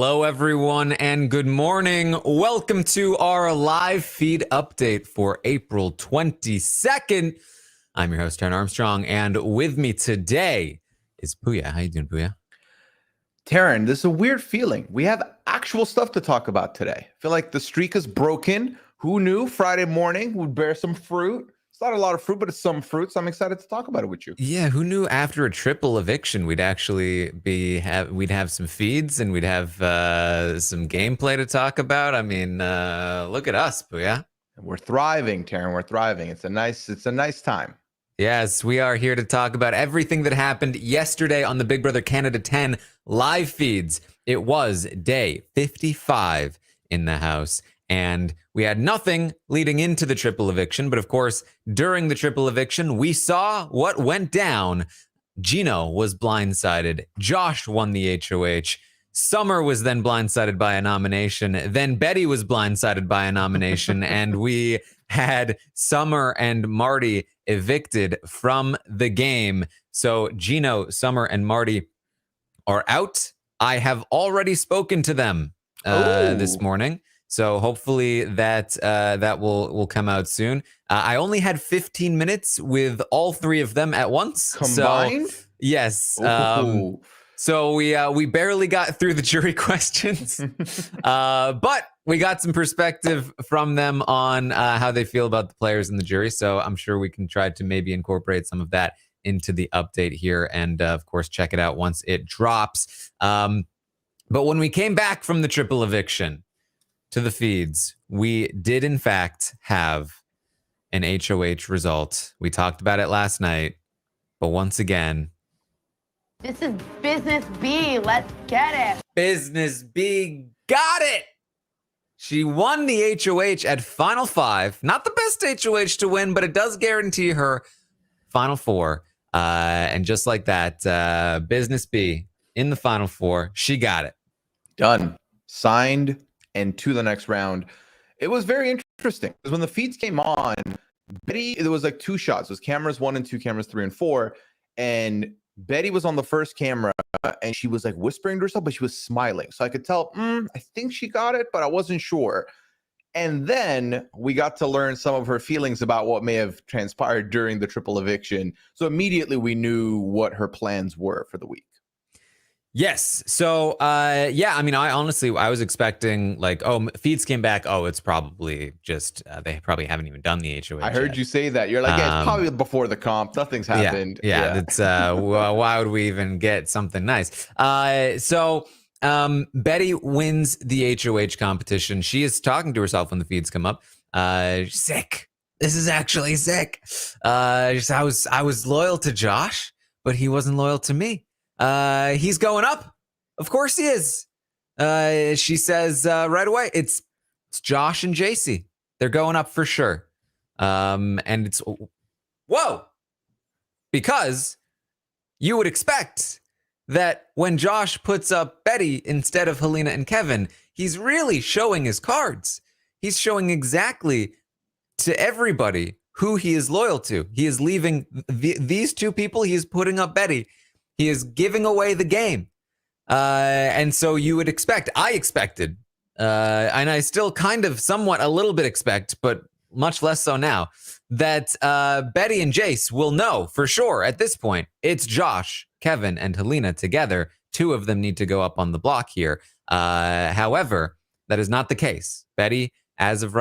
Hello, everyone, and good morning. Welcome to our live feed update for April 22nd. I'm your host, Taran Armstrong, and with me today is Pooya. How you doing, Pooya? Taran, this is a weird feeling. We have actual stuff to talk about today. I feel like the streak is broken. Who knew Friday morning would bear some fruit? It's not a lot of fruit, but it's some fruit, so I'm excited to talk about it with you. Yeah, who knew after a triple eviction we'd actually we'd have some feeds and we'd have some gameplay to talk about. I mean, look at us, Pooya. We're thriving, Taran. We're thriving. It's a nice time. Yes, we are here to talk about everything that happened yesterday on the Big Brother Canada 10 live feeds. It was day 55 in the house, and we had nothing leading into the triple eviction. But of course, during the triple eviction, we saw what went down. Gino was blindsided. Josh won the HOH. Summer was then blindsided by a nomination. Then Betty was blindsided by a nomination. And we had Summer and Marty evicted from the game. So Gino, Summer, and Marty are out. I have already spoken to them this morning. So hopefully that will come out soon. I only had 15 minutes with all three of them at once. Combined? So, yes. So we barely got through the jury questions, but we got some perspective from them on how they feel about the players in the jury. So I'm sure we can try to maybe incorporate some of that into the update here, and of course check it out once it drops. But when we came back from the triple eviction to the feeds, we did in fact have an HOH result. We talked about it last night, but once again, this is Business B. Let's get it. Business B got it. She won the HOH at Final 5. Not the best HOH to win, but it does guarantee her Final 4. And just like that, Business B in the Final 4. She got it. Done. Signed and to the next round. It was very interesting because when the feeds came on, Betty, there was like two shots. It was cameras 1 and 2, cameras 3 and 4. And Betty was on the first camera and she was like whispering to herself, but she was smiling. So I could tell, I think she got it, but I wasn't sure. And then we got to learn some of her feelings about what may have transpired during the triple eviction. So immediately we knew what her plans were for the week. Yes. So, yeah, I mean, I was expecting like, feeds came back. Oh, it's probably just, they probably haven't even done the HOH I heard yet. you say that. You're like, yeah, it's probably before the comp. Nothing's happened. Yeah. It's, why would we even get something nice? So Betty wins the HOH competition. She is talking to herself when the feeds come up. She's sick. This is actually sick. I was loyal to Josh, but he wasn't loyal to me. He's going up. Of course he is. She says right away, it's Josh and Jace. They're going up for sure. And it's, whoa, because you would expect that when Josh puts up Betty instead of Helena and Kevin, he's really showing his cards. He's showing exactly to everybody who he is loyal to. He is leaving these two people. He is putting up Betty. He is giving away the game. And so you would expect, I expected, and I still kind of somewhat a little bit expect, but much less so now, that Betty and Jace will know for sure at this point. It's Josh, Kevin, and Helena together. Two of them need to go up on the block here. However, that is not the case. Betty, as of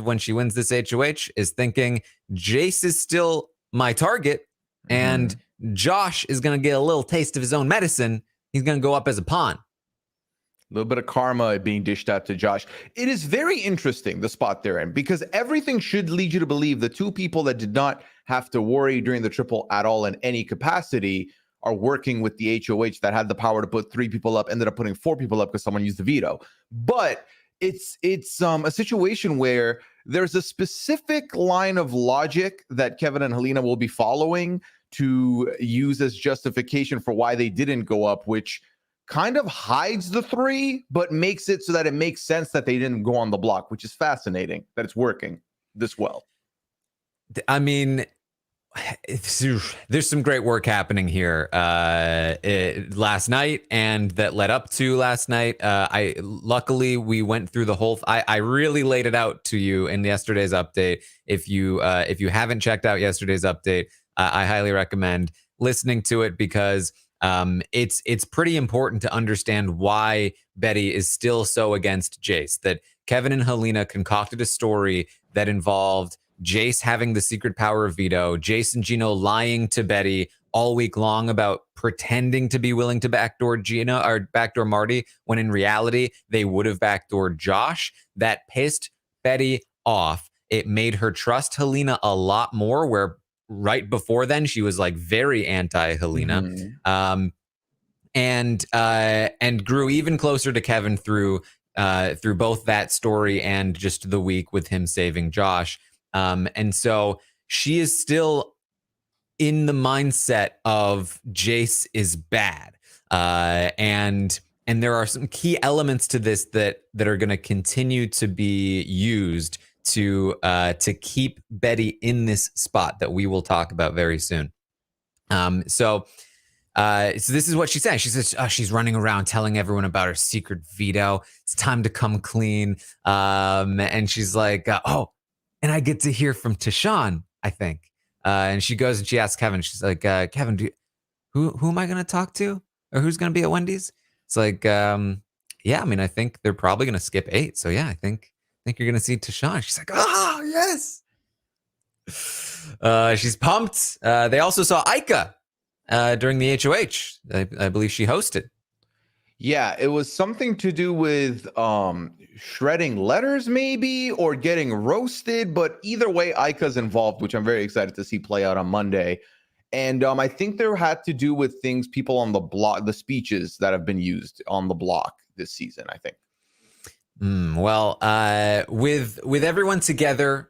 when she wins this HOH, is thinking Jace is still my target, and Josh is going to get a little taste of his own medicine. He's going to go up as a pawn. A little bit of karma being dished out to Josh. It is very interesting, the spot they're in, because everything should lead you to believe the two people that did not have to worry during the triple at all in any capacity are working with the HOH that had the power to put 3 people up, ended up putting 4 people up because someone used the veto. But it's a situation where there's a specific line of logic that Kevin and Helena will be following to use as justification for why they didn't go up, which kind of hides the 3, but makes it so that it makes sense that they didn't go on the block, which is fascinating that it's working this well. I mean, there's some great work happening here last night and that led up to last night. Luckily we went through the whole. I really laid it out to you in yesterday's update. If you haven't checked out yesterday's update, I highly recommend listening to it because it's pretty important to understand why Betty is still so against Jace. That Kevin and Helena concocted a story that involved Jace having the secret power of veto, Jace and Gino lying to Betty all week long about pretending to be willing to backdoor Gina or backdoor Marty, when in reality they would have backdoored Josh. That pissed Betty off. It made her trust Helena a lot more, where right before then she was like very anti-Helena. And grew even closer to Kevin through both that story and just the week with him saving Josh. And so she is still in the mindset of Jace is bad. And there are some key elements to this that are going to continue to be used to keep Betty in this spot that we will talk about very soon. So this is what she said. She says she's running around telling everyone about her secret veto. It's time to come clean. And she's like, and I get to hear from Tashawn, I think. And she goes and she asks Kevin. She's like, Kevin, who am I going to talk to? Or who's going to be at Wendy's? It's like, yeah, I mean, I think they're probably going to skip 8. So yeah, I think you're going to see Tashawn. She's like, yes. She's pumped. They also saw Ika during the HOH. I believe she hosted. Yeah, it was something to do with shredding letters maybe, or getting roasted. But either way, Ika's involved, which I'm very excited to see play out on Monday. And I think there had to do with things people on the block, the speeches that have been used on the block this season, I think. Well, with everyone together,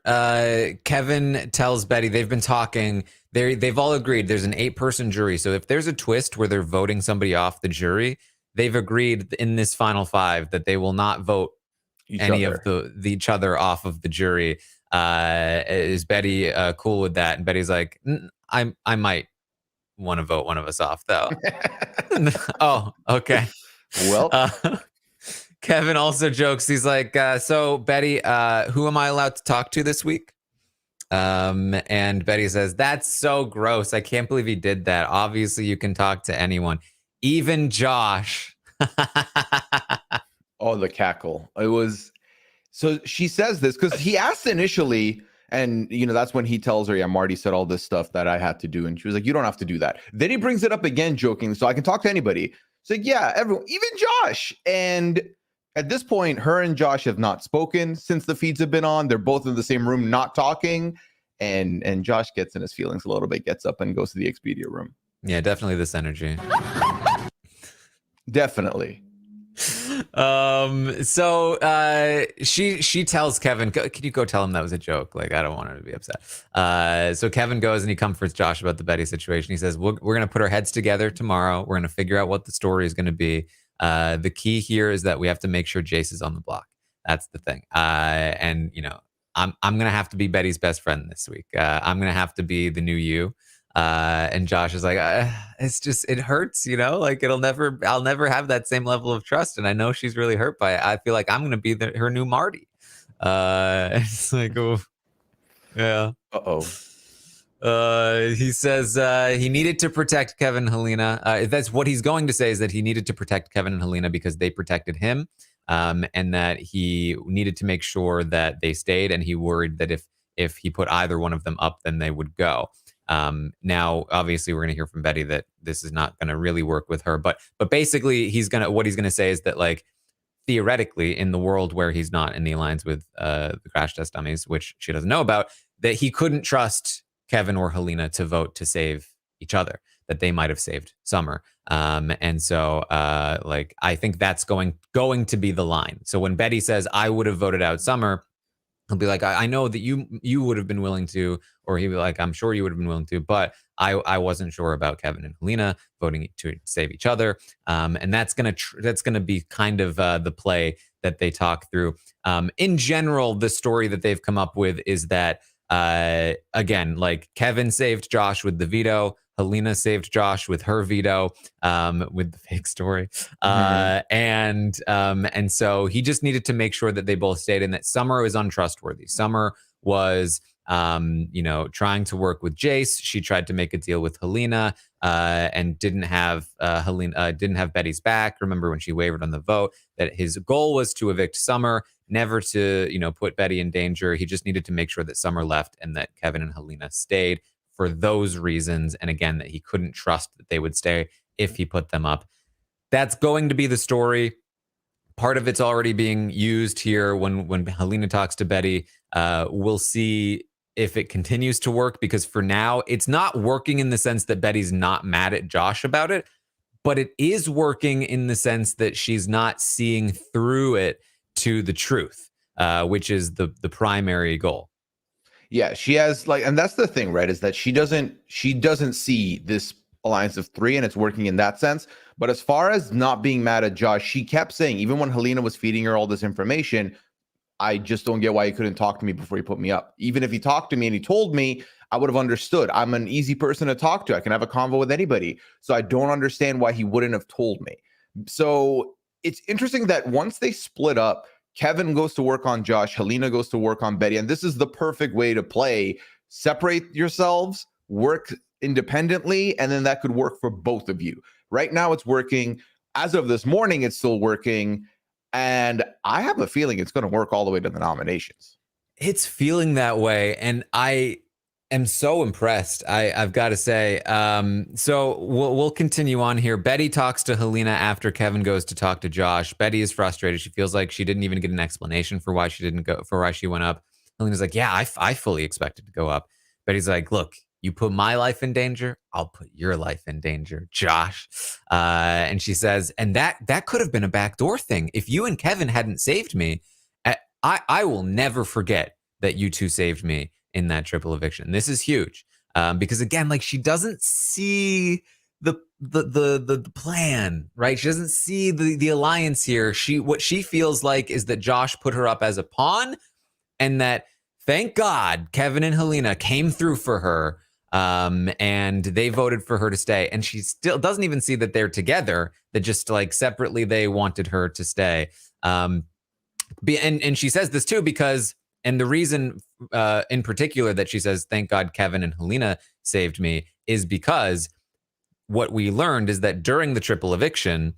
Kevin tells Betty they've been talking. They've all agreed there's an 8-person jury. So if there's a twist where they're voting somebody off the jury, they've agreed in this final 5 that they will not vote of each other off of the jury. Is Betty cool with that? And Betty's like, I might want to vote one of us off though. Oh, okay. Well, Kevin also jokes. He's like, so Betty, who am I allowed to talk to this week? And Betty says, that's so gross. I can't believe he did that. Obviously you can talk to anyone, even Josh. Oh, the cackle. It was, so she says this because he asked initially, and that's when he tells her, yeah, Marty said all this stuff that I had to do. And she was like, you don't have to do that. Then he brings it up again, joking. So I can talk to anybody. So yeah, everyone, even Josh. And at this point, her and Josh have not spoken since the feeds have been on. They're both in the same room, not talking. And Josh gets in his feelings a little bit, gets up and goes to the Expedia room. Yeah, definitely this energy. Definitely. So she tells Kevin, can you go tell him that was a joke? Like, I don't want her to be upset. So Kevin goes and he comforts Josh about the Betty situation. He says, we're going to put our heads together tomorrow. We're going to figure out what the story is going to be. The key here is that we have to make sure Jace is on the block. That's the thing. And I'm going to have to be Betty's best friend this week. I'm going to have to be the new you. And Josh is like, it's just, it hurts, like I'll never have that same level of trust. And I know she's really hurt by it. I feel like I'm going to be her new Marty. It's like, oh, yeah. He says he needed to protect Kevin and Helena. That's what he's going to say, is that he needed to protect Kevin and Helena because they protected him. And that he needed to make sure that they stayed. And he worried that if he put either one of them up, then they would go. Now, obviously, we're going to hear from Betty that this is not going to really work with her. But basically, what he's going to say is that, like, theoretically, in the world where he's not in the alliance with the crash test dummies, which she doesn't know about, that he couldn't trust Kevin or Helena to vote to save each other, that they might have saved Summer. And so, I think that's going to be the line. So when Betty says, I would have voted out Summer, he'll be like, I know that you would have been willing to, or he'll be like, I'm sure you would have been willing to, but I wasn't sure about Kevin and Helena voting to save each other. And that's gonna be kind of the play that they talk through. In general, the story that they've come up with is that Again, like Kevin saved Josh with the veto. Helena saved Josh with her veto, with the fake story. And so he just needed to make sure that they both stayed and that Summer was untrustworthy. Summer was, trying to work with Jace. She tried to make a deal with Helena, and didn't have Betty's back. Remember when she wavered on the vote that his goal was to evict Summer, never to, put Betty in danger. He just needed to make sure that Summer left and that Kevin and Helena stayed for those reasons. And again, that he couldn't trust that they would stay if he put them up. That's going to be the story. Part of it's already being used here when Helena talks to Betty. We'll see if it continues to work, because for now, it's not working in the sense that Betty's not mad at Josh about it, but it is working in the sense that she's not seeing through it to the truth, which is the primary goal. Yeah, she has and that's the thing, right? Is that she doesn't see this alliance of three, and it's working in that sense. But as far as not being mad at Josh, she kept saying, even when Helena was feeding her all this information, I just don't get why he couldn't talk to me before he put me up. Even if he talked to me and he told me, I would have understood. I'm an easy person to talk to. I can have a convo with anybody. So I don't understand why he wouldn't have told me. So it's interesting that once they split up, Kevin goes to work on Josh, Helena goes to work on Betty. And this is the perfect way to play. Separate yourselves, work independently, and then that could work for both of you. Right now it's working. As of this morning, it's still working. And I have a feeling it's going to work all the way to the nominations. It's feeling that way. And I am so impressed, I've got to say. So we'll continue on here. Betty talks to Helena after Kevin goes to talk to Josh. Betty is frustrated. She feels like she didn't even get an explanation for why she went up. Helena's like, yeah, I fully expected to go up. Betty's like, look, you put my life in danger, I'll put your life in danger, Josh. And she says, and that could have been a backdoor thing. If you and Kevin hadn't saved me, I will never forget that you two saved me in that triple eviction. This is huge, because again, she doesn't see the plan, right? She doesn't see the alliance here. What she feels like is that Josh put her up as a pawn, and that thank God Kevin and Helena came through for her. And they voted for her to stay, and she still doesn't even see that they're together, that just separately they wanted her to stay. And she says this too because, and the reason in particular that she says thank God Kevin and Helena saved me is because what we learned is that during the triple eviction,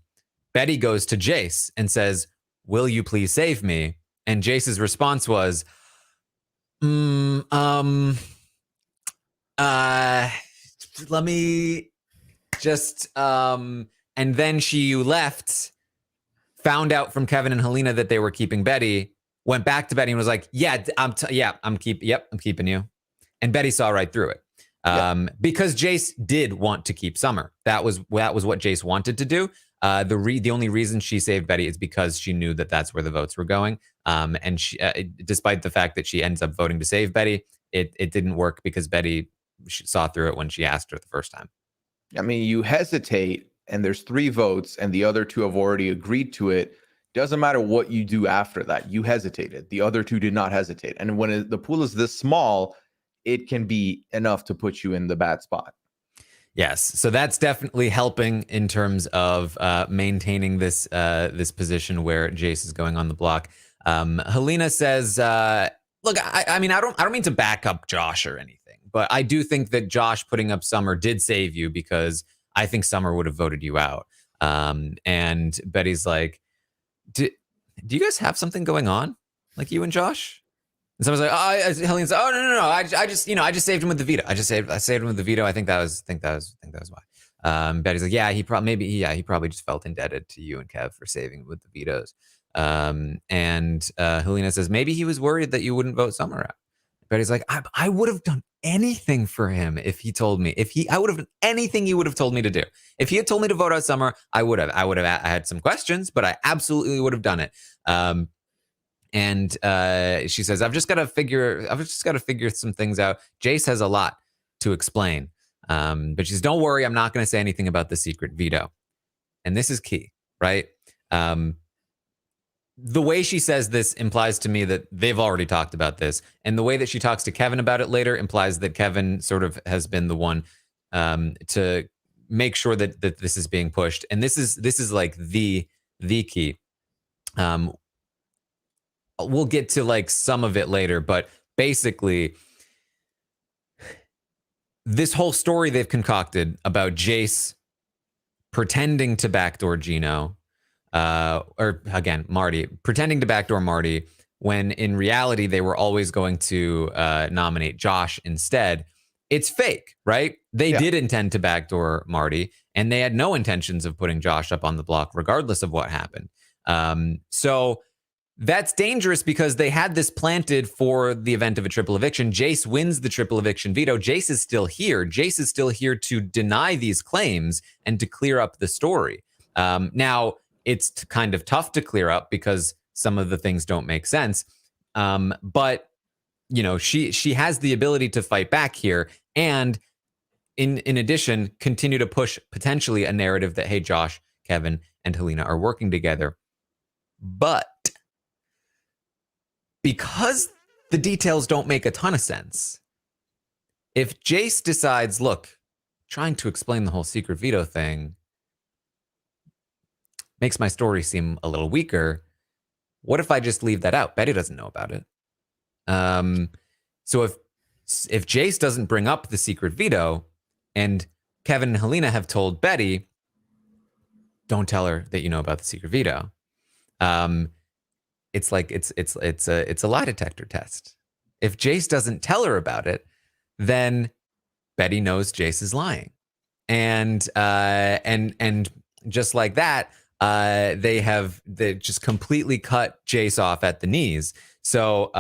Betty goes to Jace and says, will you please save me? And Jace's response was, let me just and then she left, found out from Kevin and Helena that they were keeping Betty, went back to Betty and was like, I'm keeping you. And Betty saw right through it. Because Jace did want to keep Summer. That was what Jace wanted to do. The only reason she saved Betty is because she knew that that's where the votes were going. And she, despite the fact that she ends up voting to save Betty, it didn't work because Betty saw through it when she asked her the first time. I mean, you hesitate, and there's 3 votes, and the other 2 have already agreed to it. Doesn't matter what you do after that. You hesitated. The other 2 did not hesitate. And when the pool is this small, it can be enough to put you in the bad spot. Yes, so that's definitely helping in terms of maintaining this position where Jace is going on the block. Helena says, "Look, I mean, I don't mean to back up Josh or anything, but I do think that Josh putting up Summer did save you because I think Summer would have voted you out." And Betty's like, "Do you guys have something going on, like you and Josh?" And someone's like, "Oh," Helena's like, "Oh no. I just saved him with the veto. I saved him with the veto. I think that was why." Betty's like, "Yeah, he probably just felt indebted to you and Kev for saving him with the vetoes." And Helena says, "Maybe he was worried that you wouldn't vote Summer out." Betty's like, "I would have done anything for him if he told me. I would have done anything he would have told me to do. If he had told me to vote out Summer, I would have. I had some questions, but I absolutely would have done it." And she says, I've just got to figure some things out. Jace has a lot to explain. But she says, "Don't worry, I'm not going to say anything about the secret veto." And this is key, right? the way she says this implies to me that they've already talked about this. And the way that she talks to Kevin about it later implies that Kevin sort of has been the one to make sure that this is being pushed. And this is like the key. We'll get to like some of it later, but basically this whole story they've concocted about Jace pretending to backdoor Gino, or again, Marty, pretending to backdoor Marty, when in reality they were always going to nominate Josh instead. It's fake, right? They did intend to backdoor Marty, and they had no intentions of putting Josh up on the block, regardless of what happened. So that's dangerous because they had this planted for the event of a triple eviction. Jace wins the triple eviction veto. Jace is still here. Jace is still here to deny these claims and to clear up the story. Now, it's kind of tough to clear up because some of the things don't make sense. But, you know, she has the ability to fight back here. And in addition, continue to push potentially a narrative that, hey, Josh, Kevin, and Helena are working together. But because the details don't make a ton of sense, if Jace decides, look, trying to explain the whole secret veto thing makes my story seem a little weaker, what if I just leave that out? Betty doesn't know about it. So if Jace doesn't bring up the secret veto, and Kevin and Helena have told Betty, don't tell her that you know about the secret veto, it's like it's a lie detector test. If Jace doesn't tell her about it, then Betty knows Jace is lying, and just like that, they just completely cut Jace off at the knees. So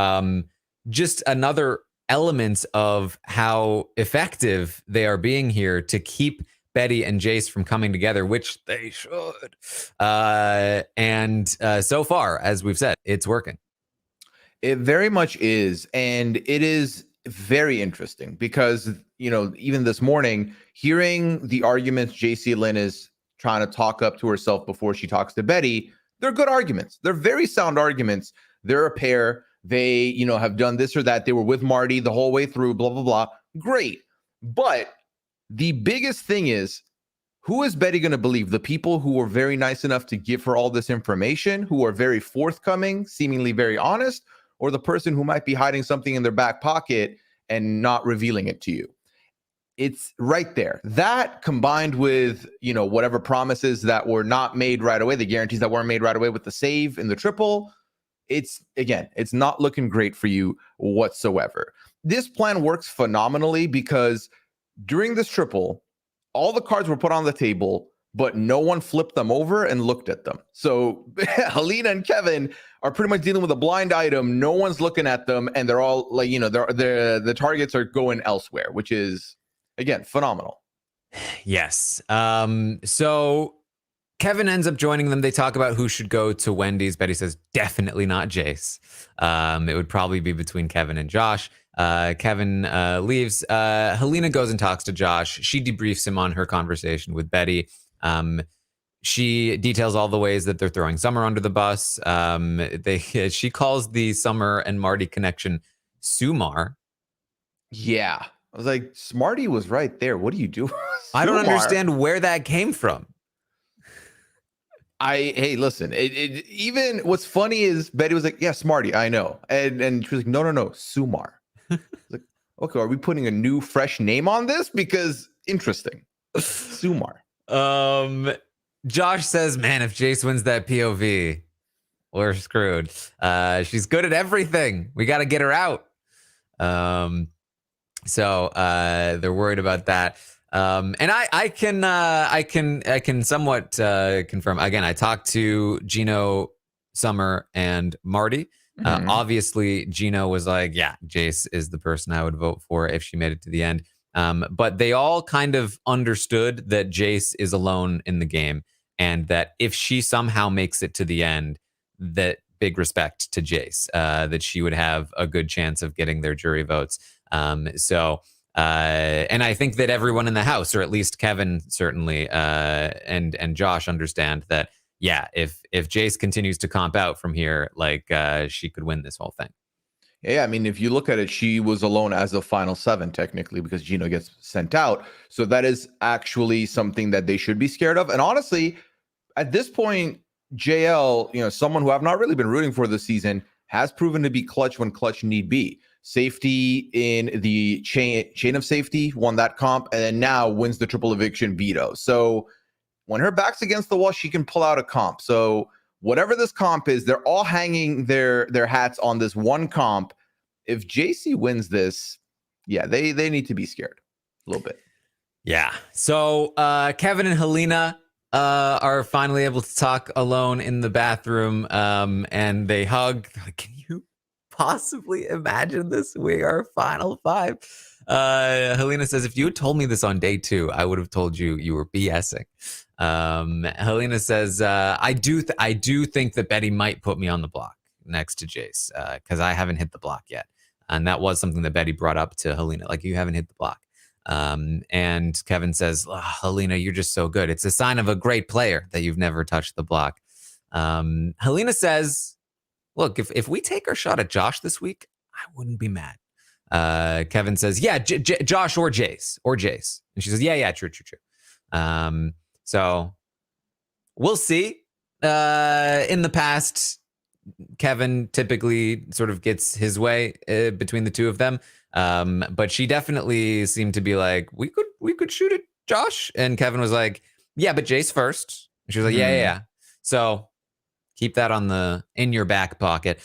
just another element of how effective they are being here to keep Betty and Jace from coming together, which they should. And so far, as we've said, it's working. It very much is. And it is very interesting because, you know, even this morning, hearing the arguments JC Lynn is trying to talk up to herself before she talks to Betty, they're good arguments. They're very sound arguments. They're a pair. They, you know, have done this or that. They were with Marty the whole way through, blah, blah, blah. Great. But the biggest thing is, who is Betty going to believe? The people who were very nice enough to give her all this information, who are very forthcoming, seemingly very honest, or the person who might be hiding something in their back pocket and not revealing it to you? It's right there. That combined with, you know, whatever promises that were not made right away, the guarantees that weren't made right away with the save and the triple, it's not looking great for you whatsoever. This plan works phenomenally because during this triple, all the cards were put on the table, but no one flipped them over and looked at them. So Helena and Kevin are pretty much dealing with a blind item. No one's looking at them, and they're all like, you know, the targets are going elsewhere, which is, again, phenomenal. Yes. So Kevin ends up joining them. They talk about who should go to Wendy's. Betty says, definitely not Jace. It would probably be between Kevin and Josh. Kevin leaves. Helena goes and talks to Josh. She debriefs him on her conversation with Betty. She details all the ways that they're throwing Summer under the bus. She calls the Summer and Marty connection Sumar. Yeah. I was like, Smarty was right there. What do you do? I don't understand where that came from. Hey, listen, even what's funny is Betty was like, yeah, Smarty, I know. And she was like, no, Sumar. Like, okay, are we putting a new, fresh name on this? Because interesting. Sumar. Josh says, man, if Jace wins that POV, we're screwed. She's good at everything. We got to get her out. So they're worried about that. And I can somewhat confirm. Again, I talked to Gino, Summer, and Marty. Obviously, Gino was like, yeah, Jace is the person I would vote for if she made it to the end. But they all kind of understood that Jace is alone in the game, and that if she somehow makes it to the end, that big respect to Jace, that she would have a good chance of getting their jury votes. And I think that everyone in the house, or at least Kevin certainly, and Josh understand that, yeah, if Jace continues to comp out from here, like she could win this whole thing. Yeah, I mean, if you look at it, she was alone as of final 7, technically, because Gino gets sent out. So that is actually something that they should be scared of. And honestly, at this point, JL, someone who I've not really been rooting for this season, has proven to be clutch when clutch need be. Safety in the chain of safety, won that comp, and then now wins the triple eviction veto. So when her back's against the wall, she can pull out a comp. So whatever this comp is, they're all hanging their hats on this one comp. If JC wins this, yeah, they need to be scared a little bit. Yeah. So Kevin and Helena are finally able to talk alone in the bathroom, and they hug. Can you possibly imagine this? We are final 5. Helena says, if you had told me this on day 2, I would have told you you were BSing. Helena says, I do think that Betty might put me on the block next to Jace, because I haven't hit the block yet. And that was something that Betty brought up to Helena, like, you haven't hit the block. And Kevin says, Helena, you're just so good. It's a sign of a great player that you've never touched the block. Helena says, look, if we take our shot at Josh this week, I wouldn't be mad. Kevin says, yeah, Josh or Jace. And she says, yeah, true. So we'll see. In the past, Kevin typically sort of gets his way between the two of them. But she definitely seemed to be like, we could shoot at Josh. And Kevin was like, yeah, but Jace first. And she was like, yeah. So keep that in your back pocket.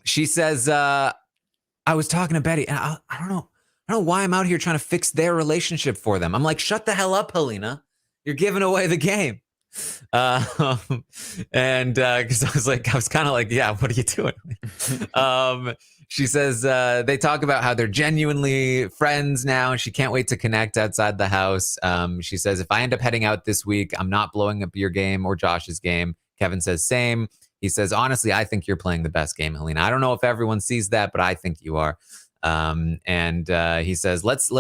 She says, I was talking to Betty, and I don't know why I'm out here trying to fix their relationship for them. I'm like, shut the hell up, Helena. You're giving away the game. And because I was kind of like, yeah, what are you doing? She says they talk about how they're genuinely friends now, and she can't wait to connect outside the house. She says, if I end up heading out this week, I'm not blowing up your game or Josh's game. Kevin says, same. He says, honestly, I think you're playing the best game, Helena. I don't know if everyone sees that, but I think you are. And he says, let's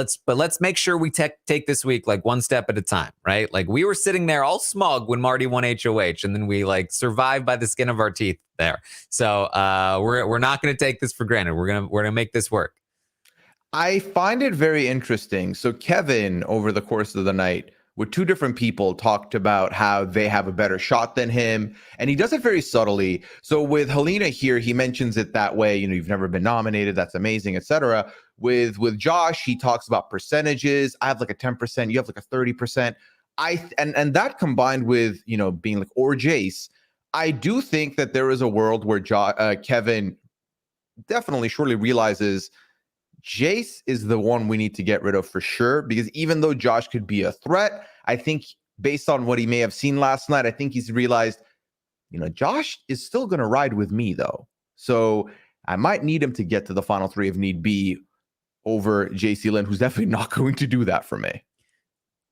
make sure we take this week like one step at a time, right? Like, we were sitting there all smug when Marty won HOH, and then we like survived by the skin of our teeth there. So we're not going to take this for granted. We're gonna make this work. I find it very interesting. So Kevin, over the course of the night, with 2 different people, talked about how they have a better shot than him. And he does it very subtly. So with Helena here, he mentions it that way. You've never been nominated. That's amazing, etc. With Josh, he talks about percentages. I have like a 10%. You have like a 30%. And that combined with, being like, or Jace, I do think that there is a world where Kevin definitely surely realizes Jace is the one we need to get rid of for sure, because even though Josh could be a threat, I think based on what he may have seen last night, I think he's realized, Josh is still going to ride with me though. So I might need him to get to the final 3 if need be over JC Lynn, who's definitely not going to do that for me.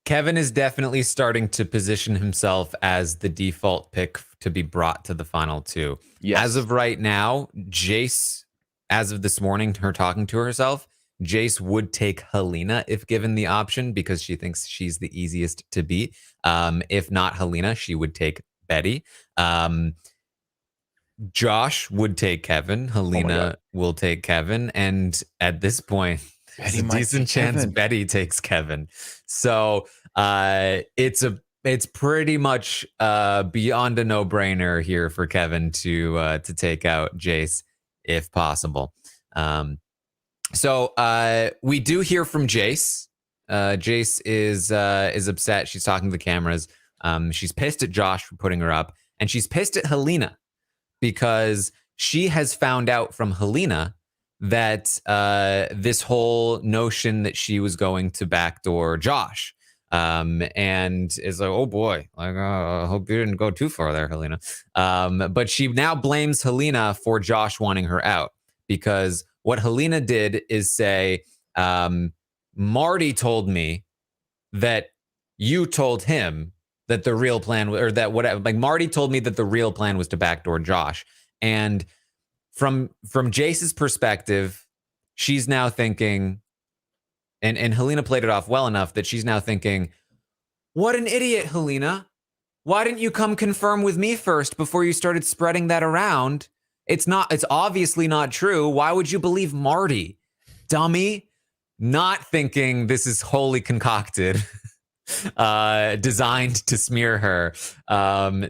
Kevin is definitely starting to position himself as the default pick to be brought to the final 2. Yes. As of right now, Jace, as of this morning, her talking to herself, Jace would take Helena if given the option, because she thinks she's the easiest to beat. If not Helena, she would take Betty. Josh would take Kevin. Helena will take Kevin. And at this point, there's a decent chance Betty takes Kevin. So it's pretty much beyond a no-brainer here for Kevin to take out Jace if possible. So we do hear from Jace. Jace is upset. She's talking to the cameras. She's pissed at Josh for putting her up, and she's pissed at Helena because she has found out from Helena that this whole notion that she was going to backdoor Josh. And is like, oh boy, like, I hope you didn't go too far there, Helena. But she now blames Helena for Josh wanting her out, because what Helena did is say, Marty told me that you told him that the real plan, or that whatever, like Marty told me that the real plan was to backdoor Josh. And from Jace's perspective, she's now thinking, and Helena played it off well enough that she's now thinking, what an idiot, Helena. Why didn't you come confirm with me first before you started spreading that around? It's obviously not true. Why would you believe Marty? Dummy. Not thinking this is wholly concocted, designed to smear her.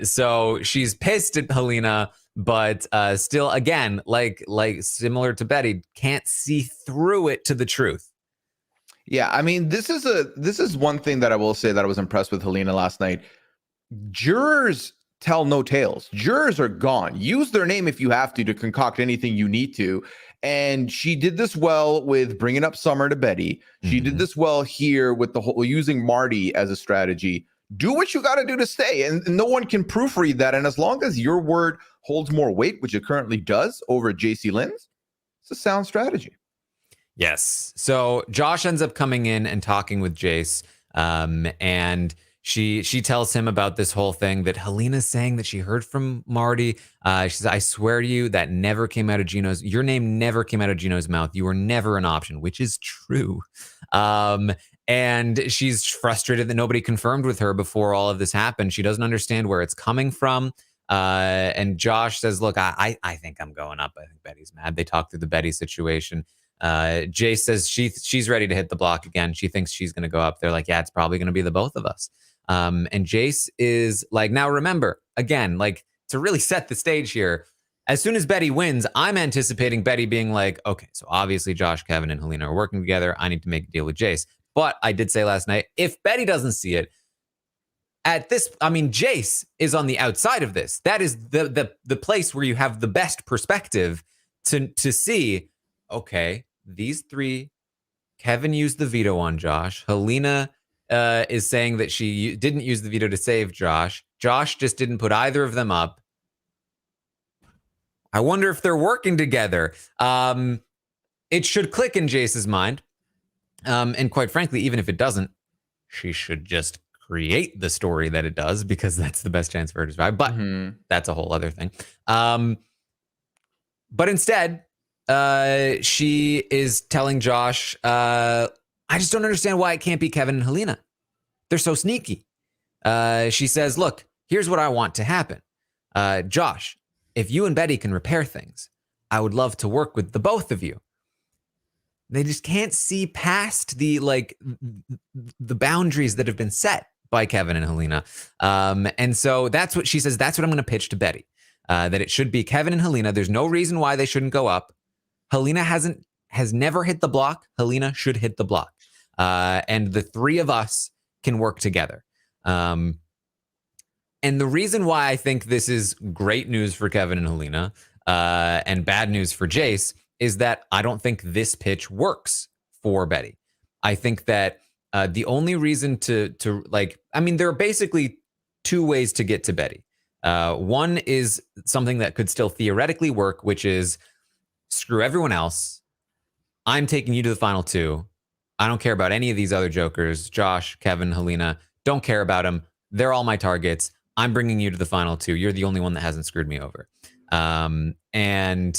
So she's pissed at Helena, but still, again, like similar to Betty, can't see through it to the truth. Yeah, I mean, this is one thing that I will say that I was impressed with Helena last night. Jurors tell no tales. Jurors are gone. Use their name if you have to concoct anything you need to. And she did this well with bringing up Summer to Betty. She did this well here with the whole using Marty as a strategy. Do what you got to do to stay. And no one can proofread that. And as long as your word holds more weight, which it currently does over JC Lynn's, it's a sound strategy. Yes. So Josh ends up coming in and talking with Jace. And she tells him about this whole thing that Helena's saying that she heard from Marty. She says, I swear to you, that never came out of your name never came out of Gino's mouth. You were never an option, which is true. And she's frustrated that nobody confirmed with her before all of this happened. She doesn't understand where it's coming from. And Josh says, look, I think I'm going up. I think Betty's mad. They talk through the Betty situation. Jace says she's ready to hit the block again. She thinks she's going to go up. They're like, yeah, it's probably going to be the both of us. And Jace is like, now remember, again, like to really set the stage here, as soon as Betty wins, I'm anticipating Betty being like, okay, so obviously Josh, Kevin, and Helena are working together. I need to make a deal with Jace. But I did say last night, if Betty doesn't see it, Jace is on the outside of this. That is the place where you have the best perspective to see, okay, these three, Kevin used the veto on Josh. Helena is saying that she didn't use the veto to save Josh. Josh just didn't put either of them up. I wonder if they're working together. It should click in Jace's mind. And quite frankly, even if it doesn't, she should just create the story that it does, because that's the best chance for her to survive. But that's a whole other thing. But instead, she is telling Josh, I just don't understand why it can't be Kevin and Helena. They're so sneaky. She says, look, here's what I want to happen. Josh, if you and Betty can repair things, I would love to work with the both of you. They just can't see past the boundaries that have been set by Kevin and Helena. And so that's what she says. That's what I'm going to pitch to Betty, that it should be Kevin and Helena. There's no reason why they shouldn't go up. Helena has never hit the block. Helena should hit the block. And the three of us can work together. And the reason why I think this is great news for Kevin and Helena, and bad news for Jace, is that I don't think this pitch works for Betty. I think that the only reason there are basically two ways to get to Betty. One is something that could still theoretically work, which is screw everyone else. I'm taking you to the final two. I don't care about any of these other jokers, Josh, Kevin, Helena. Don't care about them. They're all my targets. I'm bringing you to the final two. You're the only one that hasn't screwed me over. And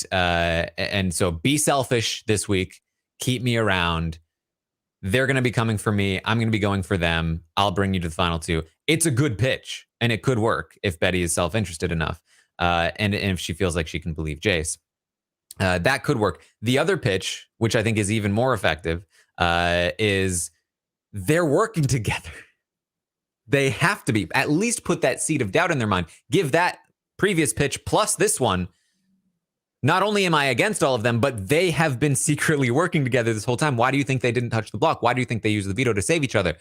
so be selfish this week. Keep me around. They're going to be coming for me. I'm going to be going for them. I'll bring you to the final two. It's a good pitch, and it could work if Betty is self-interested enough, and if she feels like she can believe Jace. That could work. The other pitch, which I think is even more effective, is they're working together. They have to be. At least put that seed of doubt in their mind. Give that previous pitch plus this one. Not only am I against all of them, but they have been secretly working together this whole time. Why do you think they didn't touch the block? Why do you think they used the veto to save each other?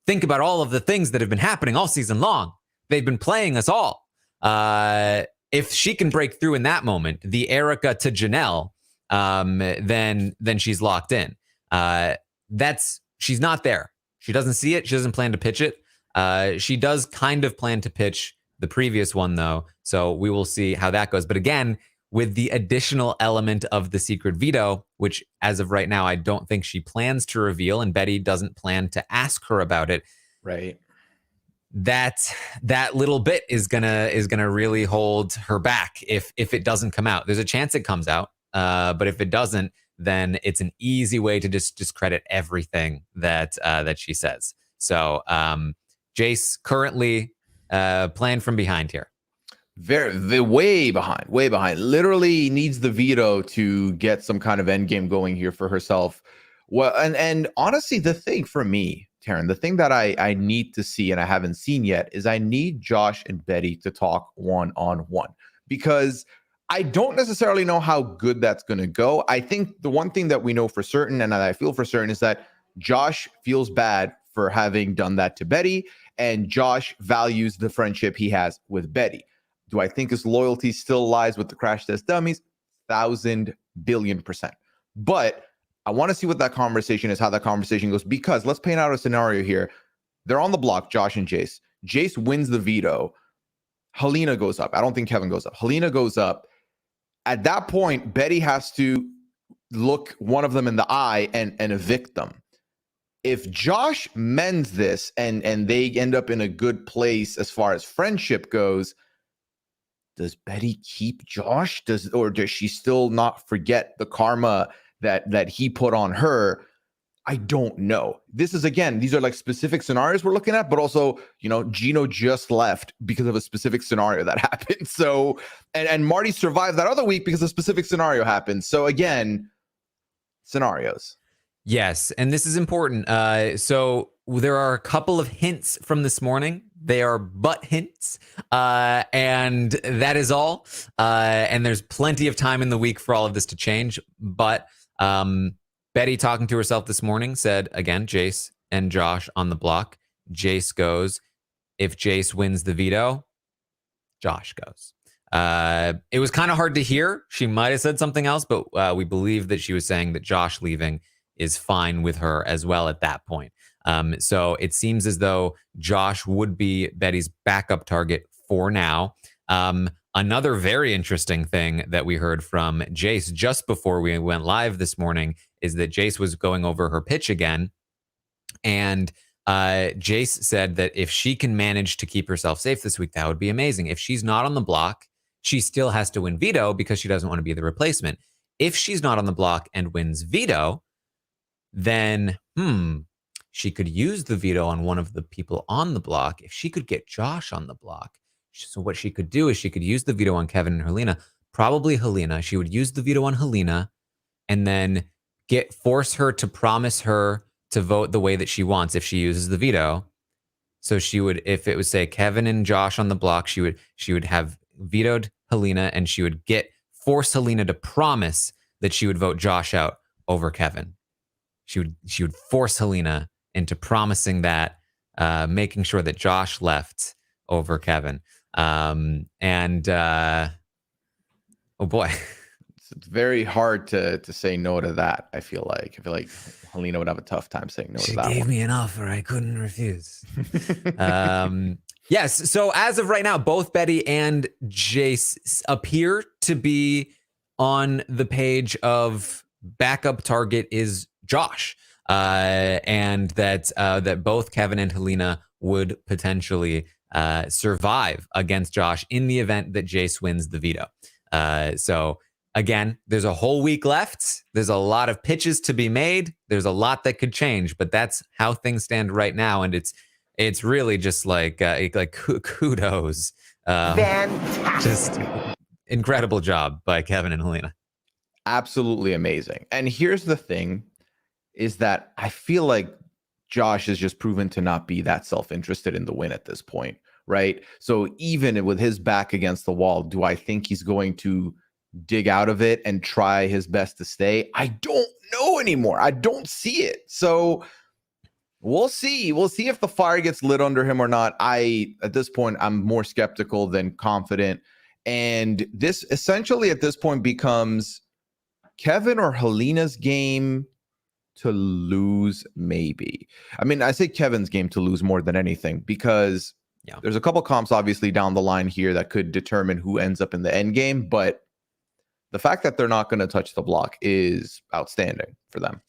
Think about all of the things that have been happening all season long. They've been playing us all. If she can break through in that moment, the Erica to Janelle, then she's locked in. She's not there. She doesn't see it. She doesn't plan to pitch it. She does kind of plan to pitch the previous one, though. So we will see how that goes. But again, with the additional element of the secret veto, which as of right now, I don't think she plans to reveal, and Betty doesn't plan to ask her about it. Right. That little bit is gonna really hold her back if it doesn't come out. There's a chance it comes out, but if it doesn't, then it's an easy way to just discredit everything that she says. So Jace currently playing from behind here. Very way behind. Literally needs the veto to get some kind of end game going here for herself. Well, and honestly, the thing for me, Taran, the thing that I need to see and I haven't seen yet is I need Josh and Betty to talk one-on-one, because I don't necessarily know how good that's going to go. I think the one thing that we know for certain, and that I feel for certain, is that Josh feels bad for having done that to Betty, and Josh values the friendship he has with Betty. Do I think his loyalty still lies with the crash test dummies? 1,000 billion%. But I want to see what that conversation is, how that conversation goes, because let's paint out a scenario here. They're on the block, Josh and Jace. Jace wins the veto. Helena goes up. I don't think Kevin goes up. Helena goes up. At that point, Betty has to look one of them in the eye and evict them. If Josh mends this and they end up in a good place as far as friendship goes, does Betty keep Josh? Does she still not forget the karma that he put on her? I don't know. This is, again, these are like specific scenarios we're looking at, but also, Gino just left because of a specific scenario that happened. So, and Marty survived that other week because a specific scenario happened. So again, scenarios. Yes, and this is important. So there are a couple of hints from this morning. They are but hints, and that is all. And there's plenty of time in the week for all of this to change. But Betty, talking to herself this morning, said, again, Jace and Josh on the block. Jace goes. If Jace wins the veto, Josh goes. It was kind of hard to hear. She might have said something else, but we believe that she was saying that Josh leaving is fine with her as well at that point. So it seems as though Josh would be Betty's backup target for now. Another very interesting thing that we heard from Jace just before we went live this morning is that Jace was going over her pitch again. And Jace said that if she can manage to keep herself safe this week, that would be amazing. If she's not on the block, she still has to win veto because she doesn't want to be the replacement. If she's not on the block and wins veto, then she could use the veto on one of the people on the block. If she could get Josh on the block, so what she could do is she could use the veto on Kevin and Helena, probably Helena. She would use the veto on Helena and then force her to promise her to vote the way that she wants if she uses the veto. So she would, if it was say Kevin and Josh on the block, she would have vetoed Helena, and she would force Helena to promise that she would vote Josh out over Kevin. She would force Helena into promising that, making sure that Josh left over Kevin. Oh boy. It's very hard to say no to that. I feel like Helena would have a tough time saying no to that. She gave me an offer I couldn't refuse. Yes. So as of right now, both Betty and Jace appear to be on the page of backup target is Josh, and that both Kevin and Helena would potentially survive against Josh in the event that Jace wins the veto. So again, there's a whole week left. There's a lot of pitches to be made. There's a lot that could change, but that's how things stand right now, and it's really just like kudos. Fantastic. Just incredible job by Kevin and Helena. Absolutely amazing. And here's the thing, is that I feel like Josh has just proven to not be that self-interested in the win at this point, right? So even with his back against the wall, do I think he's going to dig out of it and try his best to stay? I don't know anymore. I don't see it. So we'll see. We'll see if the fire gets lit under him or not. At this point, I'm more skeptical than confident. And this essentially at this point becomes Kevin or Helena's game to lose, maybe. I mean, I say Kevin's game to lose more than anything, because there's a couple comps obviously down the line here that could determine who ends up in the end game. But the fact that they're not going to touch the block is outstanding for them.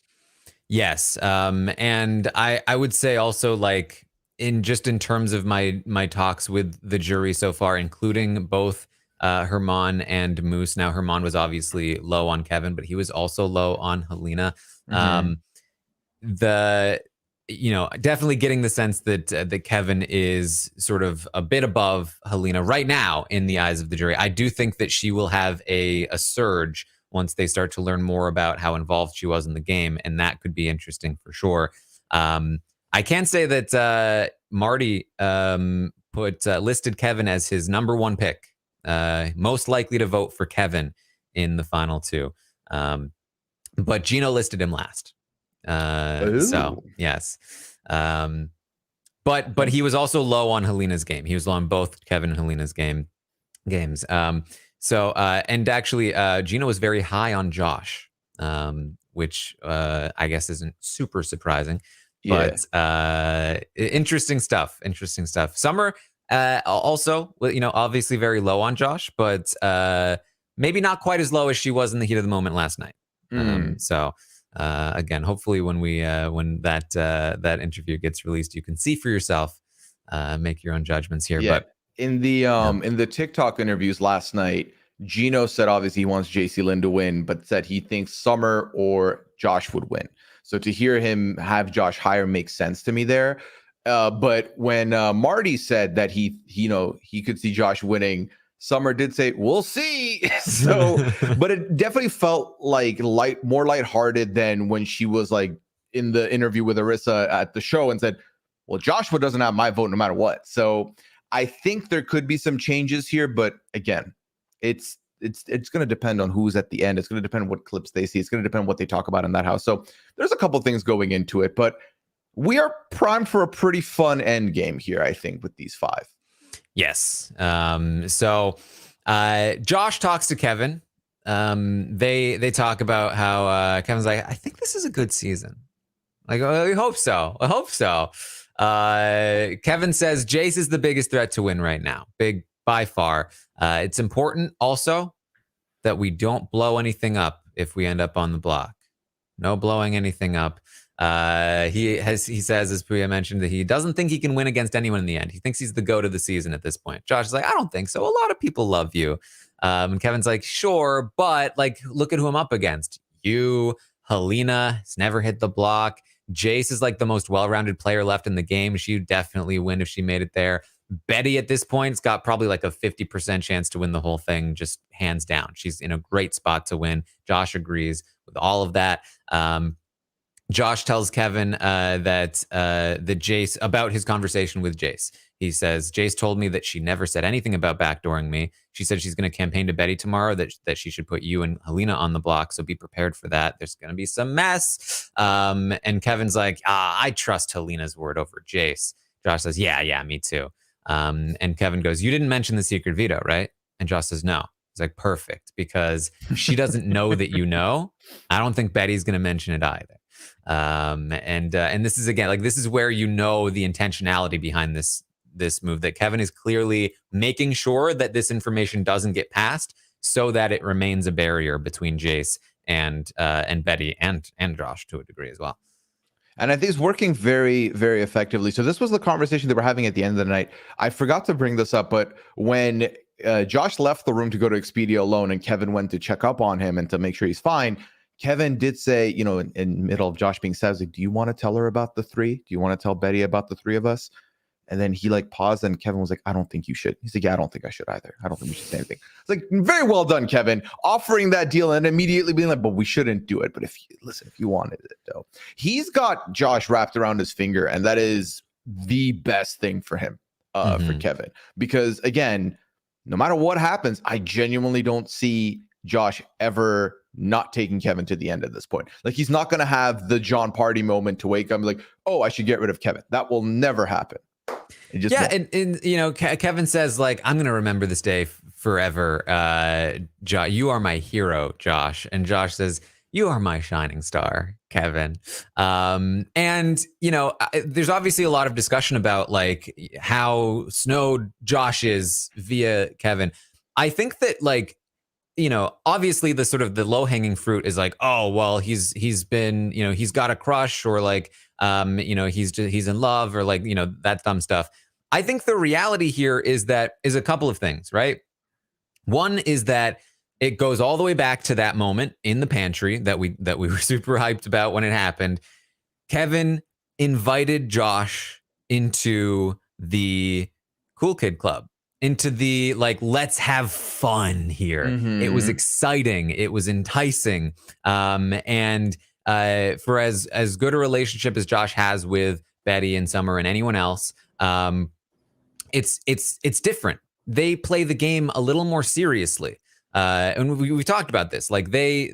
Yes. And I would say also, like, in terms of my talks with the jury so far, including both Herman and Moose. Now, Herman was obviously low on Kevin, but he was also low on Helena. definitely getting the sense that that Kevin is sort of a bit above Helena right now in the eyes of the jury. I do think that she will have a surge once they start to learn more about how involved she was in the game, and that could be interesting for sure. I can say that Marty listed Kevin as his number one pick, most likely to vote for Kevin in the final two. But Gino listed him last. So yes. But he was also low on Helena's game. He was low on both Kevin and Helena's games. And actually Gino was very high on Josh, which I guess isn't super surprising. Yeah. But interesting stuff. Summer also, obviously very low on Josh, but maybe not quite as low as she was in the heat of the moment last night. So again, hopefully when that interview gets released, you can see for yourself, make your own judgments here. Yeah. But in the TikTok interviews last night, Gino said obviously he wants JC Lynn to win, but said he thinks Summer or Josh would win. So to hear him have Josh higher makes sense to me there. But when Marty said that he could see Josh winning, Summer did say, "We'll see." So, but it definitely felt like more lighthearted than when she was like in the interview with Arissa at the show and said, "Well, Joshua doesn't have my vote no matter what." So I think there could be some changes here, but again, it's going to depend on who's at the end. It's going to depend on what clips they see. It's going to depend on what they talk about in that house. So there's a couple things going into it, but we are primed for a pretty fun end game here, I think, with these five. Yes. So Josh talks to Kevin. They talk about how Kevin's like, I think this is a good season. Like, I hope so. Kevin says Jace is the biggest threat to win right now. Big by far. It's important also that we don't blow anything up if we end up on the block. No blowing anything up. He says, as Pooya mentioned, that he doesn't think he can win against anyone in the end. He thinks he's the GOAT of the season at this point. Josh is like, I don't think so. A lot of people love you. And Kevin's like, sure, but like, look at who I'm up against. You, Helena, has never hit the block. Jace is like the most well-rounded player left in the game. She'd definitely win if she made it there. Betty at this point's got probably like a 50% chance to win the whole thing, just hands down. She's in a great spot to win. Josh agrees with all of that. Josh tells Kevin that Jace, about his conversation with Jace. He says, Jace told me that she never said anything about backdooring me. She said she's going to campaign to Betty tomorrow, that she should put you and Helena on the block. So be prepared for that. There's going to be some mess. And Kevin's like, I trust Helena's word over Jace. Josh says, yeah, me too. And Kevin goes, you didn't mention the secret veto, right? And Josh says, no. He's like, perfect, because she doesn't know that you know. I don't think Betty's going to mention it either. And this is, again, like, this is where you know the intentionality behind this move, that Kevin is clearly making sure that this information doesn't get passed so that it remains a barrier between Jace and Betty and Josh to a degree as well. And I think it's working very, very effectively. So this was the conversation they were having at the end of the night. I forgot to bring this up, but when Josh left the room to go to Expedia alone and Kevin went to check up on him and to make sure he's fine, Kevin did say, in middle of Josh being sad, like, do you want to tell her about the three? Do you want to tell Betty about the three of us? And then he like paused and Kevin was like, I don't think you should. He's like, yeah, I don't think I should either. I don't think we should say anything. It's like, very well done, Kevin, offering that deal and immediately being like, but we shouldn't do it. But if you wanted it though, he's got Josh wrapped around his finger, and that is the best thing for him, for Kevin, because again, no matter what happens, I genuinely don't see Josh ever not taking Kevin to the end at this point. Like, he's not going to have the John Party moment to wake up and be like, oh, I should get rid of Kevin. That will never happen. Kevin says, like, I'm going to remember this day forever. You are my hero, Josh. And Josh says, you are my shining star, Kevin. There's obviously a lot of discussion about like how snowed Josh is via Kevin. I think that, like, obviously the sort of the low hanging fruit is like, oh, well, he's been, he's got a crush, or like, he's in love, or like, that dumb stuff. I think the reality here is a couple of things, right? One is that it goes all the way back to that moment in the pantry that we were super hyped about when it happened. Kevin invited Josh into the cool kid club, into the like, let's have fun here. It was exciting. It was enticing. And for as good a relationship as Josh has with Betty and Summer and anyone else, it's different. They play the game a little more seriously. And we talked about this. They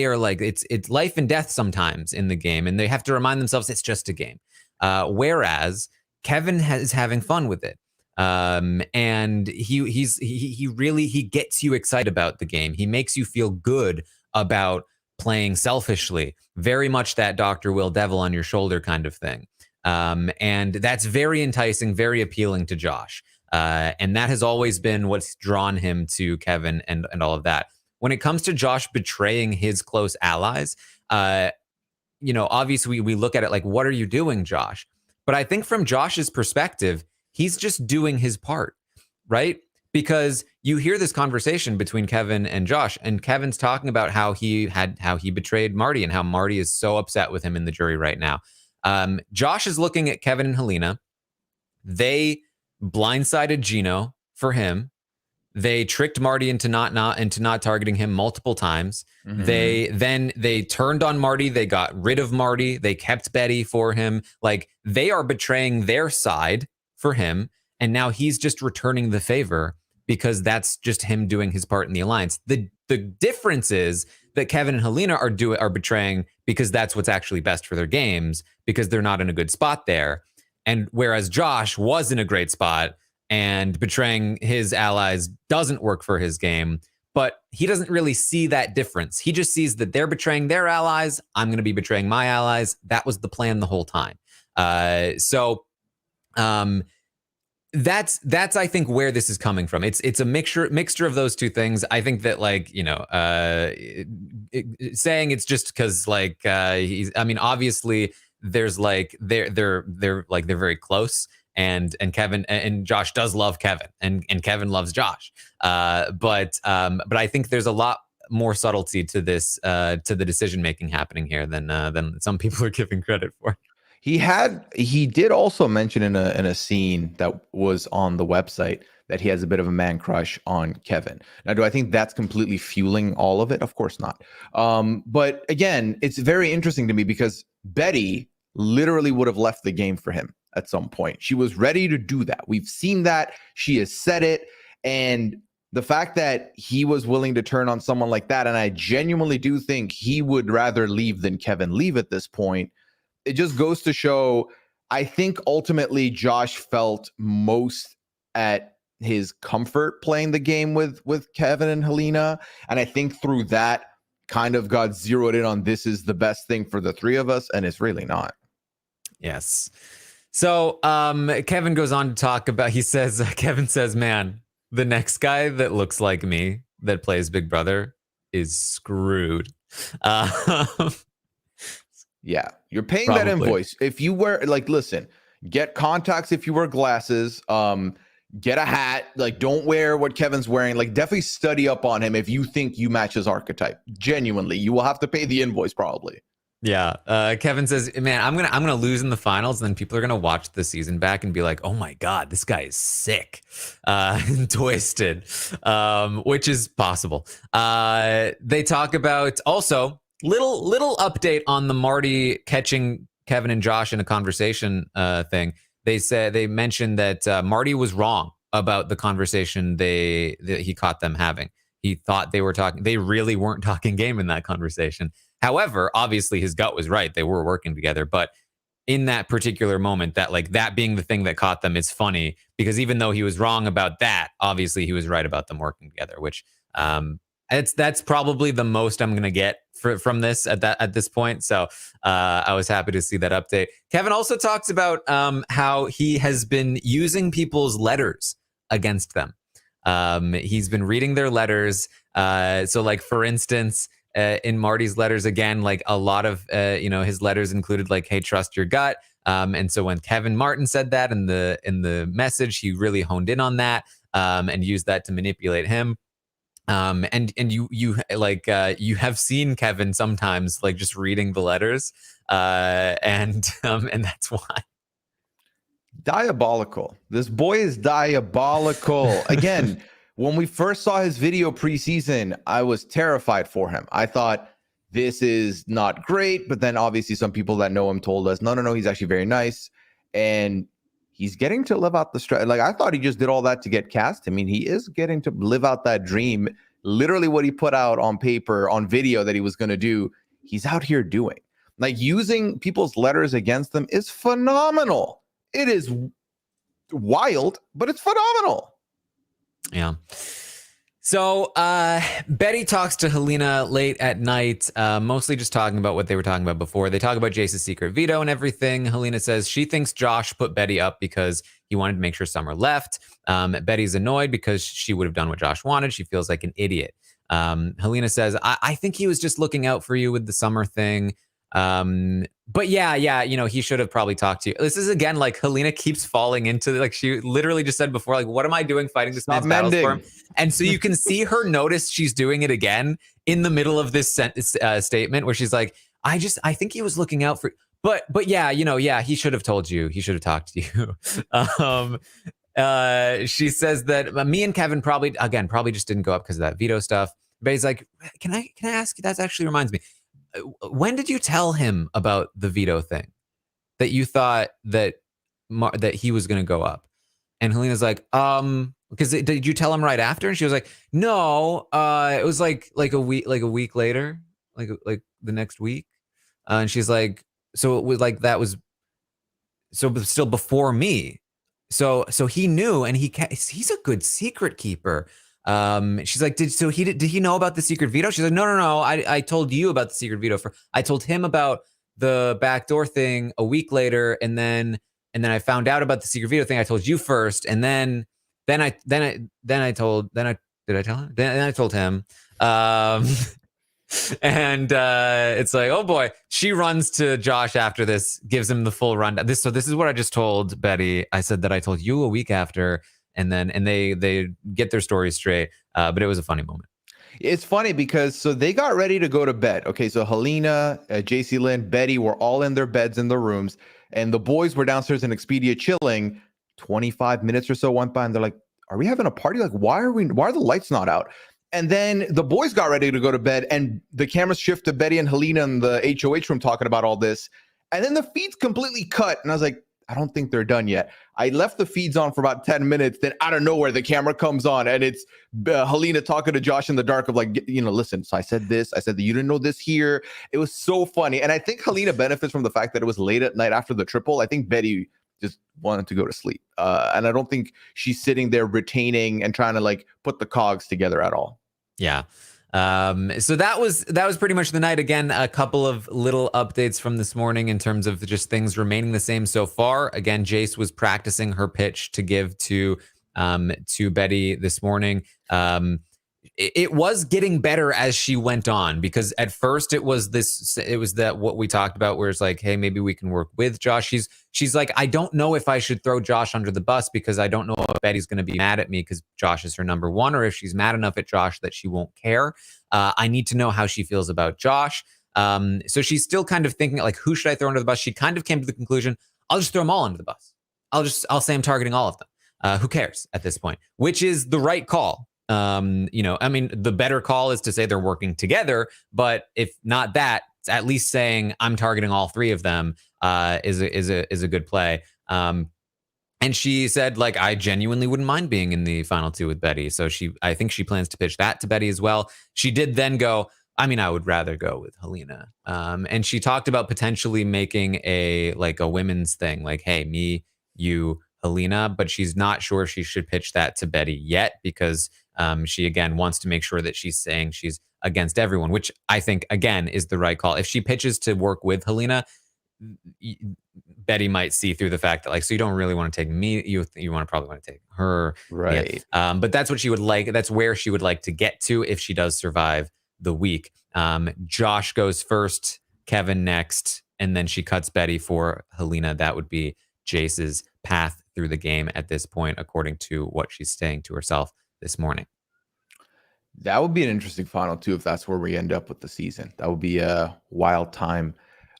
are like, it's life and death sometimes in the game, and they have to remind themselves it's just a game. Whereas Kevin is having fun with it. And he really gets you excited about the game. He makes you feel good about playing selfishly, very much that Dr. Will devil on your shoulder kind of thing. And that's very enticing, very appealing to Josh. And that has always been what's drawn him to Kevin and all of that. When it comes to Josh betraying his close allies, obviously we look at it like, what are you doing, Josh? But I think from Josh's perspective, he's just doing his part, right? Because you hear this conversation between Kevin and Josh, and Kevin's talking about how he betrayed Marty and how Marty is so upset with him in the jury right now. Josh is looking at Kevin and Helena. They blindsided Gino for him. They tricked Marty into not targeting him multiple times. They turned on Marty. They got rid of Marty. They kept Betty for him. Like, they are betraying their side for him, and now he's just returning the favor because that's just him doing his part in the alliance. The difference is that Kevin and Helena are betraying because that's what's actually best for their games, because they're not in a good spot there. And whereas Josh was in a great spot, and betraying his allies doesn't work for his game, but he doesn't really see that difference. He just sees that they're betraying their allies. I'm going to be betraying my allies. That was the plan the whole time. That's I think where this is coming from. It's a mixture of those two things. I think that saying it's just because obviously there's they're very close. And Kevin and Josh does love Kevin, and Kevin loves Josh. But I think there's a lot more subtlety to this to the decision making happening here than some people are giving credit for. He did also mention in a scene that was on the website that he has a bit of a man crush on Kevin. Now, do I think that's completely fueling all of it? Of course not. But again, it's very interesting to me because Betty literally would have left the game for him at some point. She was ready to do that. We've seen that. She has said it. And the fact that he was willing to turn on someone like that, and I genuinely do think he would rather leave than Kevin leave at this point, it just goes to show, I think ultimately Josh felt most at his comfort playing the game with Kevin and Helena. And I think through that kind of got zeroed in on, this is the best thing for the three of us. And it's really not. Yes. So Kevin goes on to talk about, Kevin says, man, the next guy that looks like me that plays Big Brother is screwed. Yeah, you're paying Probably. that invoice. If you wear, listen, get contacts if you wear glasses, get a hat, don't wear what Kevin's wearing. Definitely study up on him if you think you match his archetype. Genuinely, you will have to pay the invoice probably. Yeah. Kevin says, man, I'm gonna lose in the finals, and then people are gonna watch the season back and be like, oh my God, this guy is sick, and twisted, which is possible. They talk about also little update on the Marty catching Kevin and Josh in a conversation thing. They mentioned that Marty was wrong about the conversation that he caught them having. He thought they were talking. They really weren't talking game in that conversation. However, obviously his gut was right. They were working together. But in that particular moment, that being the thing that caught them is funny, because even though he was wrong about that, obviously he was right about them working together, which that's probably the most I'm going to get from this at this point. So I was happy to see that update. Kevin also talks about how he has been using people's letters against them. He's been reading their letters. So for instance, in Marty's letters, again, a lot of his letters included hey, trust your gut. And so when Kevin Martin said that in the message, he really honed in on that and used that to manipulate him. And you like you have seen Kevin sometimes like just reading the letters, and that's why. Diabolical. This boy is diabolical. Again, when we first saw his video preseason, I was terrified for him. I thought this is not great, but then obviously some people that know him told us, no, he's actually very nice. And he's getting to live out the stretch. Like, I thought he just did all that to get cast. I mean, he is getting to live out that dream. Literally what he put out on paper, on video that he was going to do, he's out here doing. Like, using people's letters against them is phenomenal. It is wild, but it's phenomenal. Yeah. So Betty talks to Helena late at night, mostly just talking about what they were talking about before. They talk about Jace's secret veto and everything. Helena says she thinks Josh put Betty up because he wanted to make sure Summer left. Betty's annoyed because she would have done what Josh wanted. She feels like an idiot. Helena says, I think he was just looking out for you with the Summer thing. But yeah, he should have probably talked to you. This is again, like, Helena keeps falling into, like, she literally just said before, like, what am I doing fighting this man's battles for him? And so you can see her notice she's doing it again in the middle of this statement where she's like, I think he was looking out for, but yeah, he should have told you, he should have talked to you. She says that me and Kevin probably just didn't go up because of that veto stuff. But he's like, can I ask you, that actually reminds me, when did you tell him about the veto thing, that you thought that he was going to go up? And Helena's like, because did you tell him right after? And she was like, no, it was like a week later, like the next week. And she's like, so it was like, that was so still before me. So he knew, and he's a good secret keeper. She's like, did he know about the secret veto? She's like, no. I told you about the secret veto I told him about the backdoor thing a week later, and then I found out about the secret veto thing. I told you first, and then I told him. And it's like, oh boy, she runs to Josh after this, gives him the full rundown. This is what I just told Betty. I said that I told you a week after. And they get their story straight. But it was a funny moment. It's funny because so they got ready to go to bed. Okay, so Helena, JC Lynn, Betty were all in their beds in their rooms, and the boys were downstairs in Expedia chilling. 25 minutes or so went by, and they're like, "Are we having a party? Like, why are the lights not out?" And then the boys got ready to go to bed, and the cameras shift to Betty and Helena in the HOH room talking about all this. And then the feeds completely cut, and I was like, I don't think they're done yet. I left the feeds on for about 10 minutes. Then out of nowhere, the camera comes on, and it's Helena talking to Josh in the dark of like, listen, so I said this. I said that you didn't know this here. It was so funny. And I think Helena benefits from the fact that it was late at night after the triple. I think Betty just wanted to go to sleep. And I don't think she's sitting there retaining and trying to like put the cogs together at all. Yeah. So that was pretty much the night. Again, a couple of little updates from this morning in terms of just things remaining the same so far. Again, Jace was practicing her pitch to give to Betty this morning. It was getting better as she went on, because at first it was that what we talked about, where it's like, hey, maybe we can work with Josh. She's like, I don't know if I should throw Josh under the bus, because I don't know if Betty's going to be mad at me because Josh is her number one, or if she's mad enough at Josh that she won't care. I need to know how she feels about Josh. So she's still kind of thinking like, who should I throw under the bus? She kind of came to the conclusion, I'll just throw them all under the bus. I'll say I'm targeting all of them. Who cares at this point? Which is the right call. I mean, the better call is to say they're working together, but if not that, it's at least saying I'm targeting all three of them is a good play. And she said, like, I genuinely wouldn't mind being in the final two with Betty. So I think she plans to pitch that to Betty as well. She did then go, I mean, I would rather go with Helena. And she talked about potentially making a women's thing, like, hey, me, you, Helena, but she's not sure if she should pitch that to Betty yet, because she, again, wants to make sure that she's saying she's against everyone, which I think, again, is the right call. If she pitches to work with Helena, Betty might see through the fact that, like, so you don't really want to take me, you probably want to take her. Right. Yeah. But that's what she would like. That's where she would like to get to if she does survive the week. Josh goes first, Kevin next, and then she cuts Betty for Helena. That would be Jace's path through the game at this point, according to what she's saying to herself this morning. That would be an interesting final too, if that's where we end up with the season. That would be a wild time.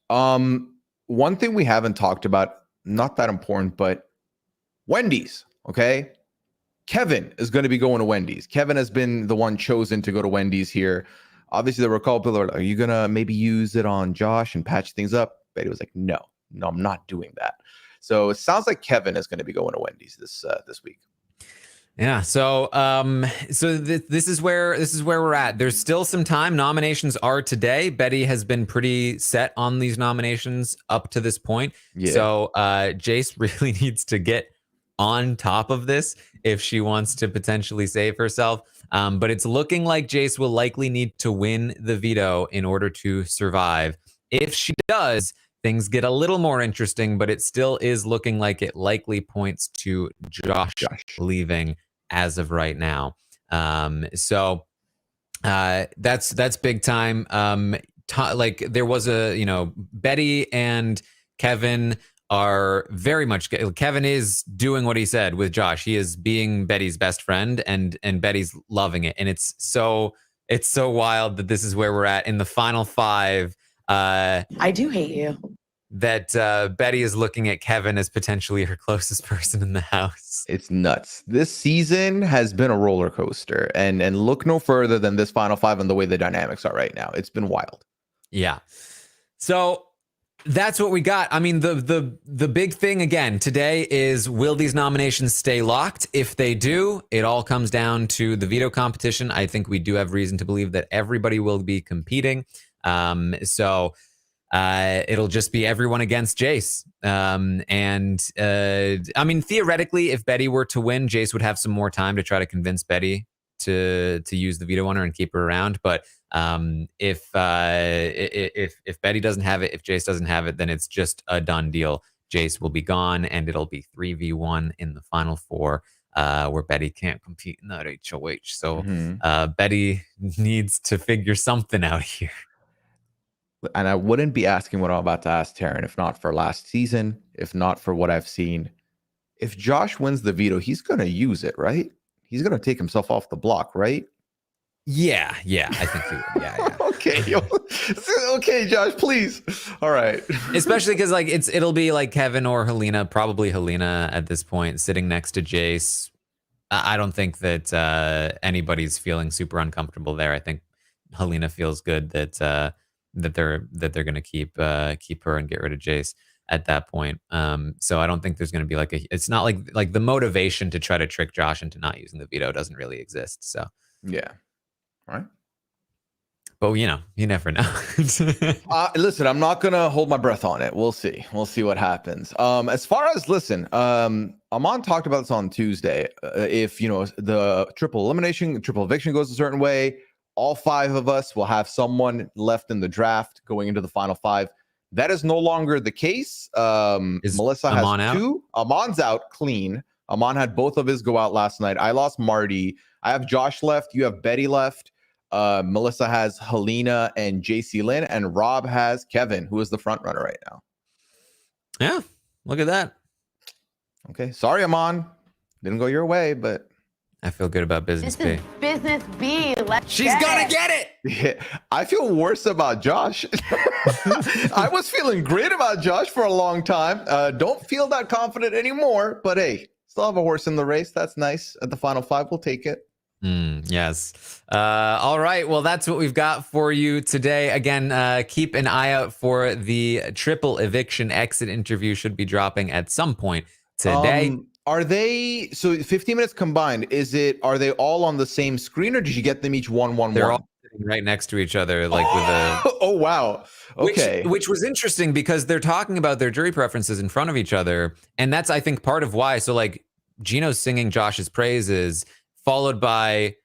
One thing we haven't talked about, not that important, but Wendy's. Okay, Kevin is going to be going to Wendy's. Kevin has been the one chosen to go to Wendy's here. Obviously, there were a couple people like, are you going to maybe use it on Josh and patch things up? Betty was like, no, I'm not doing that. So it sounds like Kevin is going to be going to Wendy's this week. Yeah. So this is where we're at. There's still some time. Nominations are today. Betty has been pretty set on these nominations up to this point. Yeah. So Jace really needs to get on top of this if she wants to potentially save herself. But it's looking like Jace will likely need to win the veto in order to survive. If she does, things get a little more interesting, but it still is looking like it likely points to Josh. Leaving as of right now. So that's big time. Like there was Betty and Kevin are very much, Kevin is doing what he said with Josh. He is being Betty's best friend, and Betty's loving it. And it's so wild that this is where we're at in the final five. I do hate you. That Betty is looking at Kevin as potentially her closest person in the house. It's nuts. This season has been a roller coaster, and look no further than this final five and the way the dynamics are right now. It's been wild. Yeah. So that's what we got. I mean, the big thing again today is, will these nominations stay locked? If they do, it all comes down to the veto competition. I think we do have reason to believe that everybody will be competing. So it'll just be everyone against Jace. I mean, theoretically, if Betty were to win, Jace would have some more time to try to convince Betty to use the veto on her and keep her around. But if Betty doesn't have it, if Jace doesn't have it, then it's just a done deal. Jace will be gone, and it'll be 3v1 in the final four, where Betty can't compete in that HOH. So Betty needs to figure something out here. And I wouldn't be asking what I'm about to ask Taran if not for last season, if not for what I've seen. If Josh wins the veto, he's going to use it, right? He's going to take himself off the block, right? Yeah, I think he would. Yeah. Okay. Okay, Josh, please. All right. Especially because it'll be like Kevin or Helena, probably Helena at this point, sitting next to Jace. I don't think that anybody's feeling super uncomfortable there. I think Helena feels good that they're going to keep her and get rid of Jace at that point. So I don't think there's going to be it's not like the motivation to try to trick Josh into not using the veto doesn't really exist. So yeah, all right. But you never know. Listen, I'm not gonna hold my breath on it. We'll see what happens. As far as Amon talked about this on Tuesday. If the triple eviction goes a certain way, all five of us will have someone left in the draft going into the final five. That is no longer the case. Melissa has Amon two. Amon's out clean. Amon had both of his go out last night. I lost Marty. I have Josh left. You have Betty left. Melissa has Helena and JC Lynn, and Rob has Kevin, who is the front runner right now. Yeah, look at that. Okay, sorry, Amon. Didn't go your way, but I feel good about business This B. is business B. She's gonna get it. Yeah, I feel worse about Josh. I was feeling great about Josh for a long time. Don't feel that confident anymore, but hey, still have a horse in the race. That's nice. At the final five, we'll take it. Yes. All right. Well, that's what we've got for you today. Again, keep an eye out for the triple eviction exit interview. Should be dropping at some point today. Are they 15 minutes combined? Are they all on the same screen, or did you get them each one? They're all sitting right next to each other, with a. Oh wow! Okay, which was interesting because they're talking about their jury preferences in front of each other, and that's I think part of why. So Gino's singing Josh's praises, followed by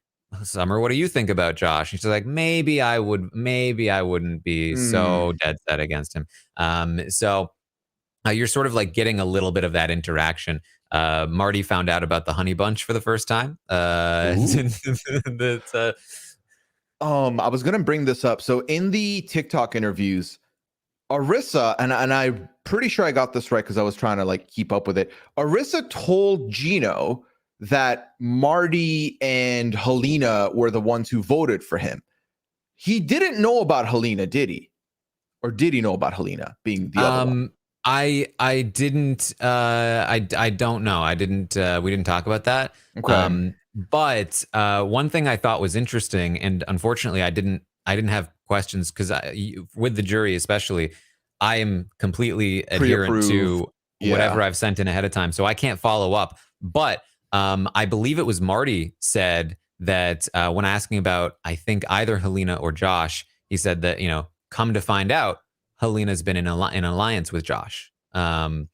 Summer. What do you think about Josh? And she's like, maybe I wouldn't be so dead set against him. So you're sort of getting a little bit of that interaction. Marty found out about the honey bunch for the first time. I was gonna bring this up. So in the TikTok interviews, Arissa, and I'm pretty sure I got this right because I was trying to keep up with it. Arissa told Gino that Marty and Helena were the ones who voted for him. He didn't know about Helena, did he? Or did he know about Helena being the other one? I didn't I don't know. I didn't we didn't talk about that. Okay. But one thing I thought was interesting, and unfortunately I didn't have questions because with the jury especially, I am completely adherent to whatever I've sent in ahead of time, so I can't follow up. But I believe it was Marty said that when asking about, I think either Helena or Josh, he said that, you know, come to find out, Helena's been in an alliance with Josh. And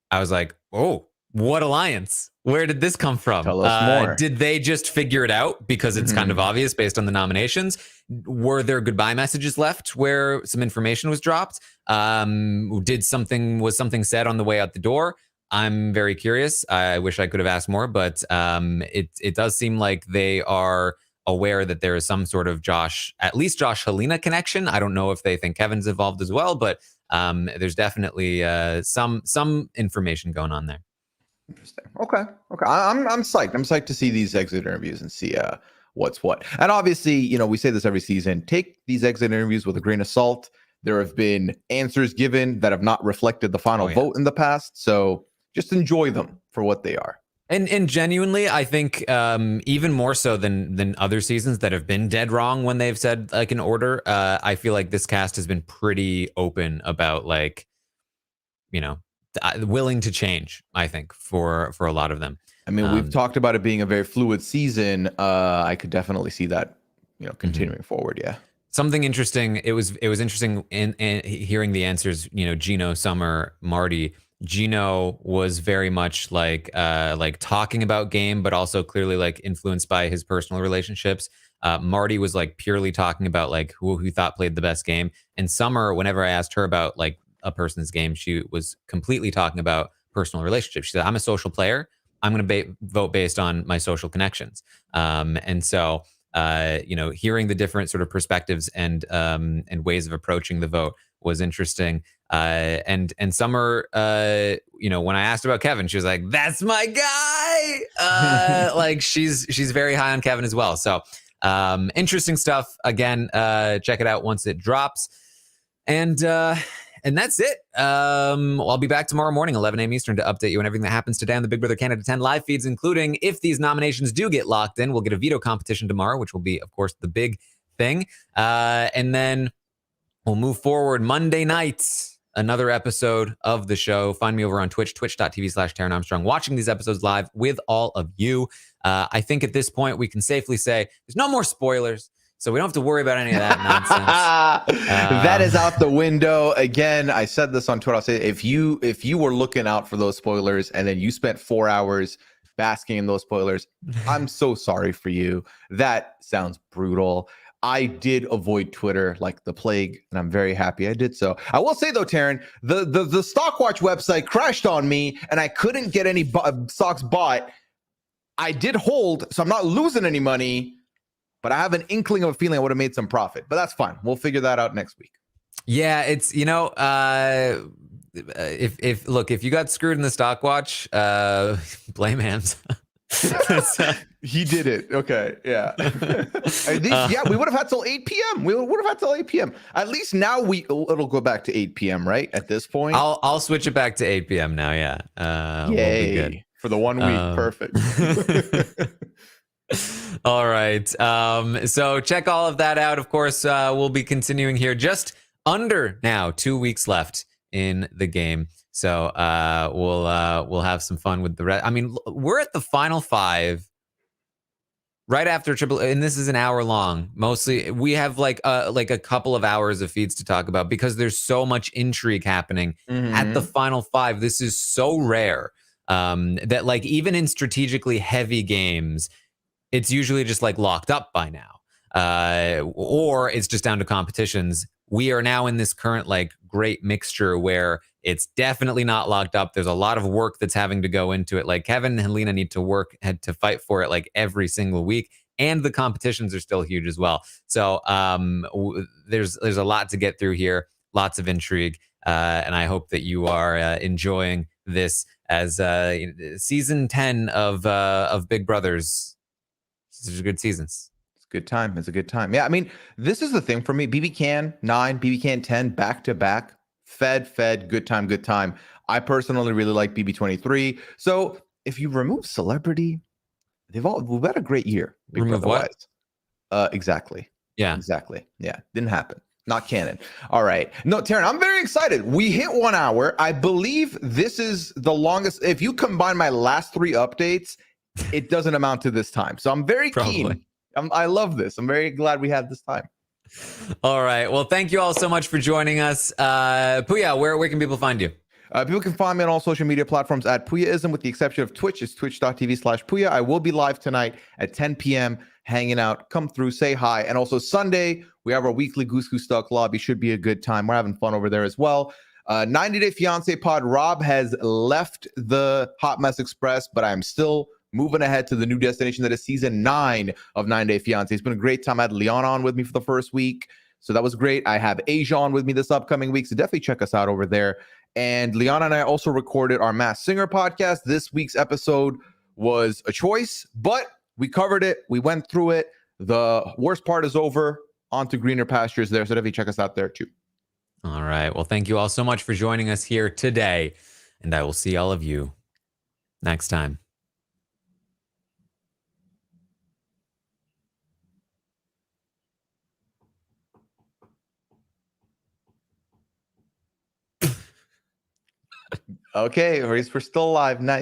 I was like, oh, what alliance? Where did this come from? Tell us more. Did they just figure it out because it's kind of obvious based on the nominations? Were there goodbye messages left where some information was dropped? Was something said on the way out the door? I'm very curious. I wish I could have asked more, but it does seem like they are aware that there is some sort of at least Josh Helena connection. I don't know if they think Kevin's involved as well, but there's definitely some information going on there. Interesting. Okay. I'm psyched. I'm psyched to see these exit interviews and see what's what. And obviously, you know, we say this every season. Take these exit interviews with a grain of salt. There have been answers given that have not reflected the final vote in the past. So just enjoy them for what they are. And genuinely, I think even more so than other seasons that have been dead wrong when they've said like an order, I feel like this cast has been pretty open about, like, you know, willing to change, I think, for a lot of them. I mean, we've talked about it being a very fluid season. I could definitely see that, you know, continuing forward. Yeah. Something interesting. It was interesting in hearing the answers. You know, Gino, Summer, Marty. Gino was very much like talking about game, but also clearly like influenced by his personal relationships. Marty was like purely talking about like who he thought played the best game. And Summer, whenever I asked her about like a person's game, she was completely talking about personal relationships. She said, I'm a social player. I'm going to vote based on my social connections. And so, you know, hearing the different sort of perspectives and ways of approaching the vote was interesting. And Summer, you know, when I asked about Kevin, she was like, "That's my guy." Like she's very high on Kevin as well. So interesting stuff. Again, check it out once it drops. And that's it. I'll be back tomorrow morning, 11 a.m. Eastern, to update you on everything that happens today on the Big Brother Canada 10 live feeds, including if these nominations do get locked in, we'll get a veto competition tomorrow, which will be, of course, the big thing. And then we'll move forward Monday night, another episode of the show. Find me over on Twitch, twitch.tv/Taran Armstrong, watching these episodes live with all of you. I think at this point, we can safely say there's no more spoilers. So we don't have to worry about any of that nonsense. That is out the window. Again, I said this on Twitter. I'll say if you were looking out for those spoilers and then you spent 4 hours basking in those spoilers, I'm so sorry for you. That sounds brutal. I did avoid Twitter like the plague, and I'm very happy I did so. I will say though, Taran, the Stockwatch website crashed on me, and I couldn't get any stocks bought. I did hold, so I'm not losing any money. But I have an inkling of a feeling I would have made some profit. But that's fine. We'll figure that out next week. Yeah, it's, you know, if you got screwed in the Stockwatch, blame Hams. He did it. Okay. Yeah. We would have had till 8 p.m. We would have had till 8 p.m. At least now it'll go back to 8 p.m. right at this point. I'll switch it back to 8 p.m. now. Yeah. Yay. We'll be good. For the 1 week. Perfect. All right. So check all of that out. Of course, we'll be continuing here just under now 2 weeks left in the game. So we'll have some fun with the rest. I mean, we're at the final 5 right after triple, and this is an hour long. Mostly we have like a couple of hours of feeds to talk about because there's so much intrigue happening at the final 5. This is so rare that like even in strategically heavy games, it's usually just like locked up by now, or it's just down to competitions. We are now in this current like great mixture where it's definitely not locked up. There's a lot of work that's having to go into it. Like Kevin and Helena need to had to fight for it like every single week, and the competitions are still huge as well. So there's a lot to get through here, lots of intrigue, and I hope that you are enjoying this as season 10 of Big Brothers. These are good seasons. It's a good time. It's a good time. Yeah, I mean, this is the thing for me. BBCAN 9, BBCAN 10, back to back. Fed, good time, good time. I personally really like BB23. So if you remove celebrity, we've had a great year. Remove what? Exactly. Yeah. Exactly. Yeah. Didn't happen. Not canon. All right. No, Taran, I'm very excited. We hit 1 hour. I believe this is the longest. If you combine my last 3 updates, it doesn't amount to this time. So I'm very keen. I love this. I'm very glad we had this time. All right. Well, thank you all so much for joining us. Pooya, where can people find you? People can find me on all social media platforms at Pooyaism, with the exception of Twitch. It's twitch.tv/Pooya. I will be live tonight at 10 p.m. hanging out. Come through, say hi. And also Sunday, we have our weekly Goose Goose Duck lobby. Should be a good time. We're having fun over there as well. 90 Day Fiance pod. Rob has left the Hot Mess Express, but I'm still moving ahead to the new destination that is season 9 of 90 Day Fiance. It's been a great time. I had Leon on with me for the first week, so that was great. I have Asia on with me this upcoming week, so definitely check us out over there. And Leon and I also recorded our Masked Singer podcast. This week's episode was a choice, but we covered it. We went through it. The worst part is over. On to greener pastures there, so definitely check us out there too. All right. Well, thank you all so much for joining us here today, and I will see all of you next time. Okay, we're still alive. Nice.